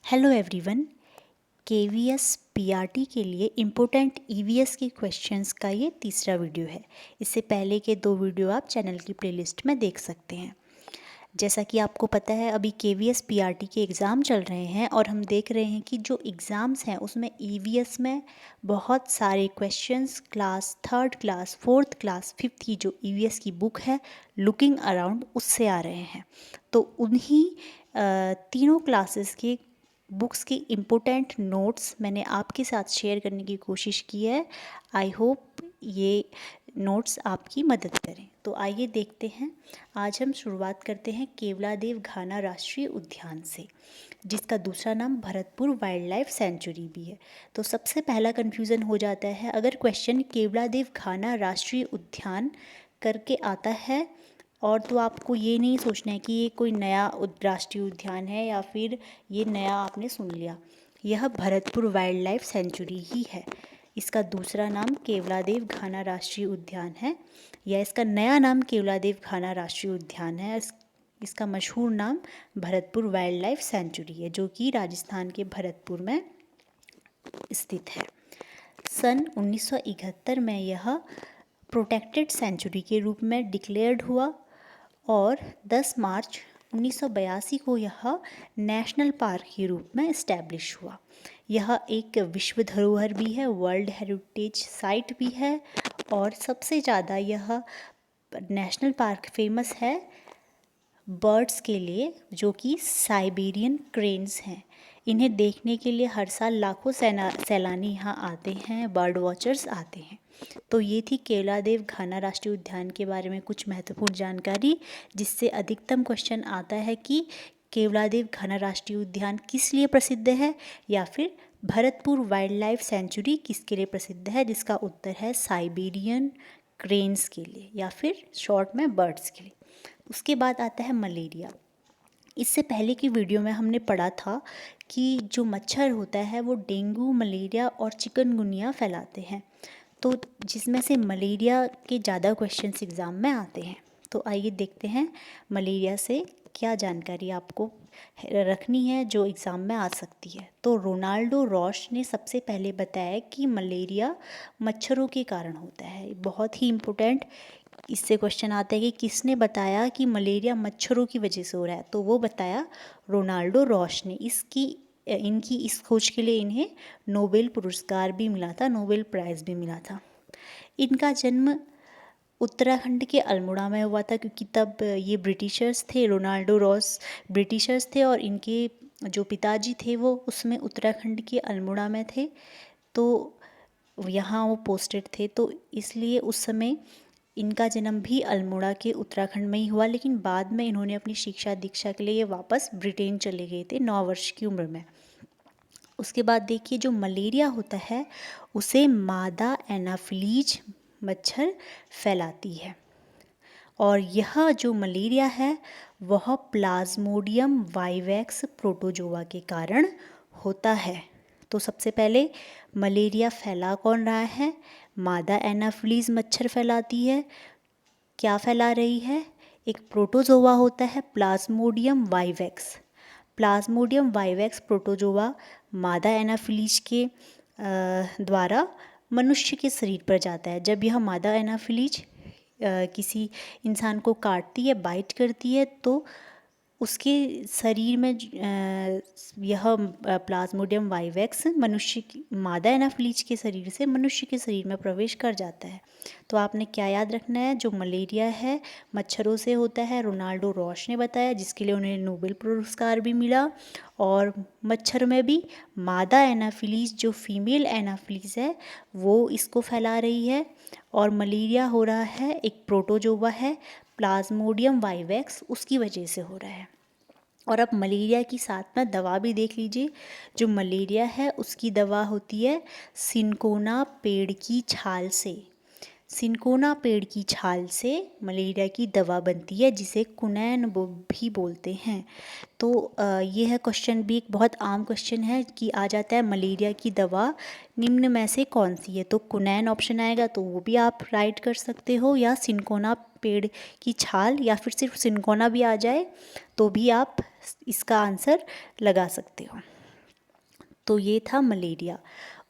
Hello everyone. KVS PRT के लिए important EVS के क्वेश्चंस का ये तीसरा वीडियो है। इससे पहले के 2 वीडियो आप चैनल की प्लेलिस्ट में देख सकते हैं। जैसा कि आपको पता है, अभी केवीएस पीआरटी के एग्ज़ाम चल रहे हैं और हम देख रहे हैं कि जो एग्ज़ाम्स हैं उसमें ईवीएस में बहुत सारे questions class 3rd class 4th class 5th की जो ईवीएस की बुक है लुकिंग अराउंड उससे आ रहे हैं। तो उन्हीं तीनों क्लासेस के बुक्स की इम्पोर्टेंट नोट्स मैंने आपके साथ शेयर करने की कोशिश की है। आई होप ये नोट्स आपकी मदद करें। तो आइए देखते हैं। आज हम शुरुआत करते हैं केवलादेव घाना राष्ट्रीय उद्यान से, जिसका दूसरा नाम भरतपुर वाइल्ड लाइफ सेंचुरी भी है। तो सबसे पहला कन्फ्यूज़न हो जाता है, अगर क्वेश्चन केवलादेव घाना राष्ट्रीय उद्यान करके आता है और तो आपको ये नहीं सोचना है कि ये कोई नया राष्ट्रीय उद्यान है या फिर ये नया आपने सुन लिया। यह भरतपुर वाइल्ड लाइफ सेंचुरी ही है। इसका दूसरा नाम केवलादेव घाना राष्ट्रीय उद्यान है, या इसका नया नाम केवलादेव घाना राष्ट्रीय उद्यान है। इसका मशहूर नाम भरतपुर वाइल्ड लाइफ सेंचुरी है, जो कि राजस्थान के भरतपुर में स्थित है। सन 1971 में यह प्रोटेक्टेड सेंचुरी के रूप में डिक्लेयर्ड हुआ और 10 मार्च 1982 को यह नेशनल पार्क के रूप में इस्टेब्लिश हुआ। यह एक विश्व धरोहर भी है, वर्ल्ड हेरिटेज साइट भी है, और सबसे ज़्यादा यह नेशनल पार्क फेमस है बर्ड्स के लिए, जो कि साइबेरियन क्रेन्स हैं। इन्हें देखने के लिए हर साल लाखों सैलानी यहाँ आते हैं, बर्ड वॉचर्स आते हैं। तो ये थी केवलादेव घाना राष्ट्रीय उद्यान के बारे में कुछ महत्वपूर्ण जानकारी, जिससे अधिकतम क्वेश्चन आता है कि केवलादेव घाना राष्ट्रीय उद्यान किस लिए प्रसिद्ध है, या फिर भरतपुर वाइल्ड लाइफ सेंचुरी किसके लिए प्रसिद्ध है, जिसका उत्तर है साइबेरियन क्रेन्स के लिए, या फिर शॉर्ट में बर्ड्स के लिए। उसके बाद आता है मलेरिया। इससे पहले की वीडियो में हमने पढ़ा था कि जो मच्छर होता है वो डेंगू, मलेरिया और चिकनगुनिया फैलाते हैं, तो जिसमें से मलेरिया के ज़्यादा क्वेश्चंस एग्ज़ाम में आते हैं। तो आइए देखते हैं मलेरिया से क्या जानकारी आपको रखनी है जो एग्ज़ाम में आ सकती है। तो रोनाल्डो रॉश ने सबसे पहले बताया कि मलेरिया मच्छरों के कारण होता है। बहुत ही इम्पोर्टेंट इससे क्वेश्चन आता है कि किसने बताया कि मलेरिया मच्छरों की वजह से हो रहा है, तो वो बताया रोनाल्डो रॉश ने। इनकी इस खोज के लिए इन्हें नोबेल पुरस्कार भी मिला था, नोबेल प्राइज़ भी मिला था। इनका जन्म उत्तराखंड के अल्मोड़ा में हुआ था, क्योंकि तब ये ब्रिटिशर्स थे, रोनाल्डो रॉस ब्रिटिशर्स थे और इनके जो पिताजी थे वो उसमें उत्तराखंड के अल्मोड़ा में थे, तो यहाँ वो पोस्टेड थे, तो इसलिए उस समय इनका जन्म भी अल्मोड़ा के उत्तराखंड में ही हुआ। लेकिन बाद में इन्होंने अपनी शिक्षा दीक्षा के लिए वापस ब्रिटेन चले गए थे 9 वर्ष की उम्र में। उसके बाद देखिए, जो मलेरिया होता है उसे मादा एनाफिलीज मच्छर फैलाती है, और यह जो मलेरिया है वह प्लाज्मोडियम वाइवैक्स प्रोटोजोआ के कारण होता है। तो सबसे पहले मलेरिया फैला कौन रहा है? मादा एनाफिलीज मच्छर फैलाती है। क्या फैला रही है? एक प्रोटोजोआ होता है Plasmodium vivax. Plasmodium vivax protozoa मादा एनाफिलीज के द्वारा मनुष्य के शरीर पर जाता है। जब यह मादा एनाफिलीज किसी इंसान को काटती है, बाइट करती है, तो उसके शरीर में यह प्लाज्मोडियम वाइवैक्स मनुष्य की मादा एनाफिलीज के शरीर से मनुष्य के शरीर में प्रवेश कर जाता है। तो आपने क्या याद रखना है? जो मलेरिया है मच्छरों से होता है, रोनाल्डो रॉश ने बताया, जिसके लिए उन्हें नोबेल पुरस्कार भी मिला। और मच्छर में भी मादा एनाफिलीज जो फीमेल एनाफिलीज है वो इसको फैला रही है, और मलेरिया हो रहा है एक प्रोटोजोआ है प्लाज्मोडियम वाइवैक्स, उसकी वजह से हो रहा है। और अब मलेरिया की साथ में दवा भी देख लीजिए। जो मलेरिया है उसकी दवा होती है सिनकोना पेड़ की छाल से। सिनकोना पेड़ की छाल से मलेरिया की दवा बनती है, जिसे कुनैन भी बोलते हैं। तो ये है क्वेश्चन भी, एक बहुत आम क्वेश्चन है कि आ जाता है मलेरिया की दवा निम्न में से कौन सी है? तो कुनैन ऑप्शन आएगा, तो वो भी आप राइट कर सकते हो, या सिनकोना पेड़ की छाल, या फिर सिर्फ सिनकोना भी आ जाए तो भी आप इसका आंसर लगा सकते हो। तो ये था मलेरिया।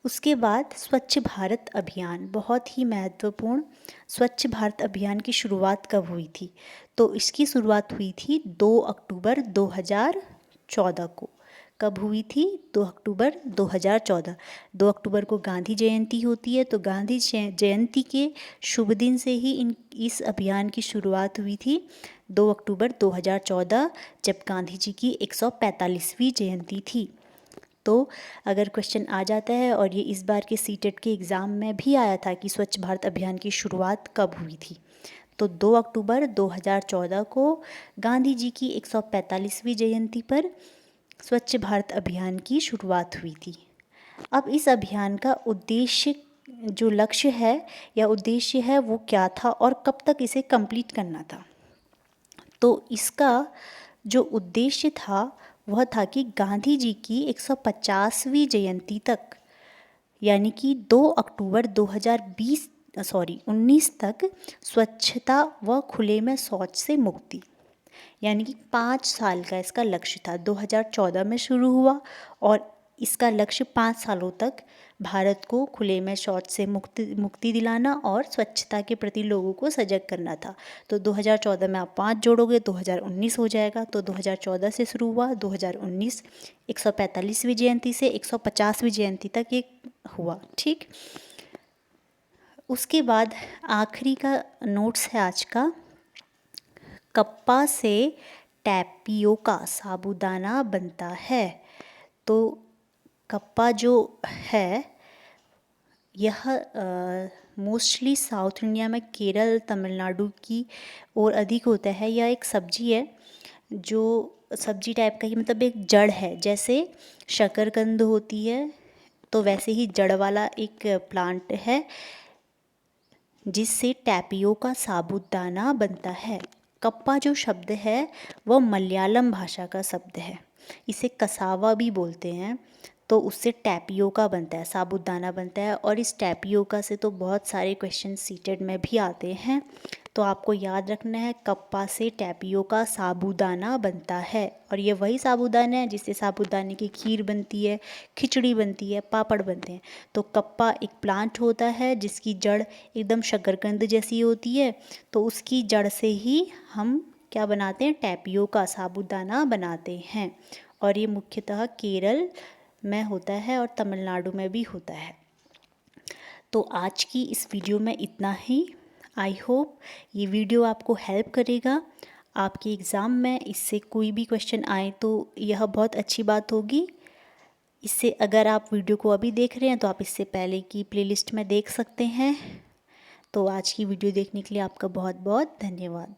उसके बाद स्वच्छ भारत अभियान, बहुत ही महत्वपूर्ण। स्वच्छ भारत अभियान की शुरुआत कब हुई थी? तो इसकी शुरुआत हुई थी 2 अक्टूबर 2014 को। कब हुई थी? 2 अक्टूबर 2014। 2 अक्टूबर को गांधी जयंती होती है, तो गांधी जयंती के शुभ दिन से ही इस अभियान की शुरुआत हुई थी, 2 अक्टूबर 2014, जब गांधी जी की 145वीं जयंती थी। तो अगर क्वेश्चन आ जाता है, और ये इस बार के सीटेट के एग्ज़ाम में भी आया था कि स्वच्छ भारत अभियान की शुरुआत कब हुई थी, तो 2 अक्टूबर 2014 को गांधी जी की 145वीं जयंती पर स्वच्छ भारत अभियान की शुरुआत हुई थी। अब इस अभियान का उद्देश्य, जो लक्ष्य है या उद्देश्य है, वो क्या था और कब तक इसे कंप्लीट करना था? तो इसका जो उद्देश्य था वह था कि गांधी जी की 150वीं जयंती तक, यानी कि 2 अक्टूबर 2019 तक स्वच्छता व खुले में शौच से मुक्ति, यानी कि 5 साल का इसका लक्ष्य था। 2014 में शुरू हुआ और इसका लक्ष्य 5 सालों तक भारत को खुले में शौच से मुक्ति दिलाना और स्वच्छता के प्रति लोगों को सजग करना था। तो 2014 में आप 5 जोड़ोगे 2019 हो जाएगा। तो 2014 से शुरू हुआ, 2019 145वीं जयंती से 150वीं जयंती तक ये हुआ। ठीक, उसके बाद आखिरी का नोट्स है आज का। कप्पा से टैपियोका साबूदाना बनता है। तो कप्पा जो है यह मोस्टली साउथ इंडिया में केरल, तमिलनाडु की ओर अधिक होता है। यह एक सब्जी है, जो सब्जी टाइप का ही, मतलब एक जड़ है। जैसे शकरकंद होती है, तो वैसे ही जड़ वाला एक प्लांट है जिससे टैपियोका साबूदाना बनता है। कप्पा जो शब्द है वह मलयालम भाषा का शब्द है, इसे कसावा भी बोलते हैं। तो उससे टैपियोका बनता है, साबूदाना बनता है। और इस टैपियोका से तो बहुत सारे क्वेश्चन सीटेड में भी आते हैं, तो आपको याद रखना है कप्पा से टैपियोका साबूदाना बनता है। और ये वही साबूदाना है जिससे साबूदाने की खीर बनती है, खिचड़ी बनती है, पापड़ बनते हैं। तो कप्पा एक प्लांट होता है जिसकी जड़ एकदम शकरकंद जैसी होती है, तो उसकी जड़ से ही हम क्या बनाते हैं? टैपियोका साबूदाना बनाते हैं। और ये मुख्यतः केरल में होता है और तमिलनाडु में भी होता है। तो आज की इस वीडियो में इतना ही। आई होप ये वीडियो आपको हेल्प करेगा आपके एग्ज़ाम में। इससे कोई भी क्वेश्चन आए तो यह बहुत अच्छी बात होगी। इससे अगर आप वीडियो को अभी देख रहे हैं तो आप इससे पहले की प्लेलिस्ट में देख सकते हैं। तो आज की वीडियो देखने के लिए आपका बहुत बहुत धन्यवाद।